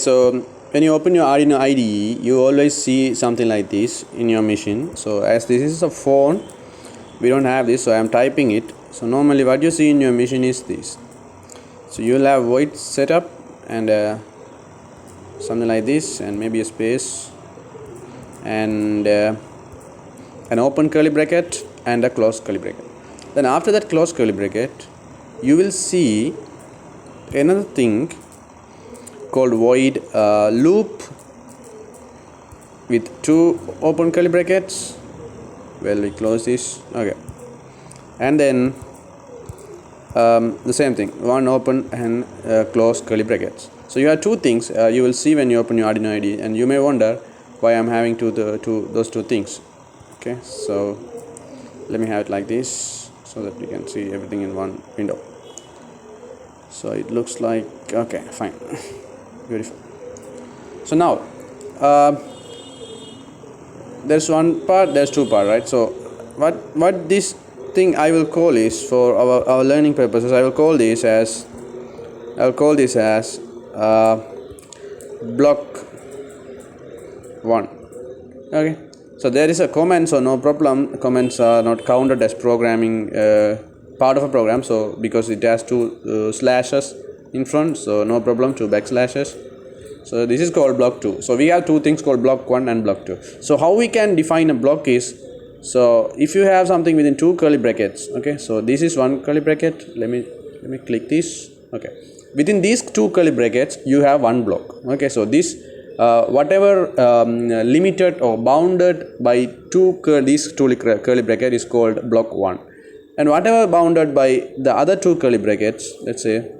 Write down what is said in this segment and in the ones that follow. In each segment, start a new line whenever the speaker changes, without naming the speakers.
so when you open your Arduino IDE, you always see something like this in your machine. So as this is a phone, we don't have this, so I am typing it. So normally what you see in your machine is this. So you will have void setup and something like this, and maybe a space, and an open curly bracket and a closed curly bracket. Then after that closed curly bracket, you will see another thing called void loop with two open curly brackets. Well, we close this, okay, and then the same thing, one open and close curly brackets. So you have two things you will see when you open your Arduino IDE, and you may wonder why I'm having those two things. Okay, so let me have it like this so that we can see everything in one window. So it looks like okay, fine. Beautiful. So now there's one part, there's two part, right? So what this thing I will call is, for our learning purposes, I will call this as block 1. Okay, so there is a comment, so no problem, comments are not counted as programming part of a program, so because it has two slashes in front, so no problem, two backslashes. So this is called block 2. So we have two things called block 1 and block 2. So how we can define a block is, so if you have something within two curly brackets, okay, so this is one curly bracket, let me click this, okay, within these two curly brackets you have one block. Okay, so this whatever limited or bounded by these two curly bracket is called block 1, and whatever bounded by the other two curly brackets, let's say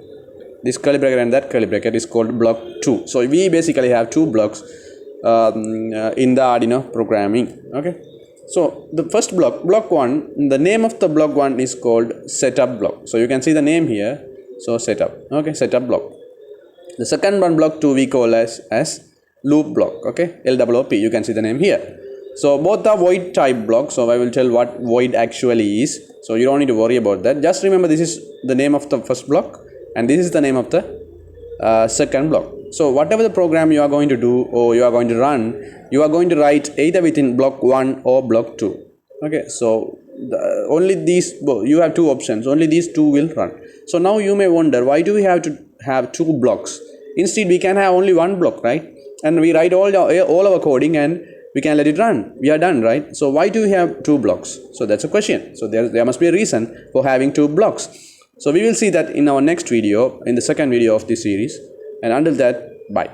this curly bracket and that curly bracket, is called block 2. So we basically have two blocks in the Arduino programming. Okay, so the first block 1, the name of the block 1 is called setup block. So you can see the name here, so setup. Okay, setup block. The second one, block 2, we call as loop block. Okay, LOOP, you can see the name here. So both are void type blocks, so I will tell what void actually is, so you don't need to worry about that. Just remember, this is the name of the first block and this is the name of the second block. So whatever the program you are going to do or you are going to run, you are going to write either within block 1 or block 2. Okay, so only these, you have two options, only these two will run. So now you may wonder, why do we have to have two blocks? Instead we can have only one block, right? And we write all our coding and we can let it run. We are done, right? So why do we have two blocks? So that's a question. So there must be a reason for having two blocks. So we will see that in our next video, in the second video of this series. And until that, bye.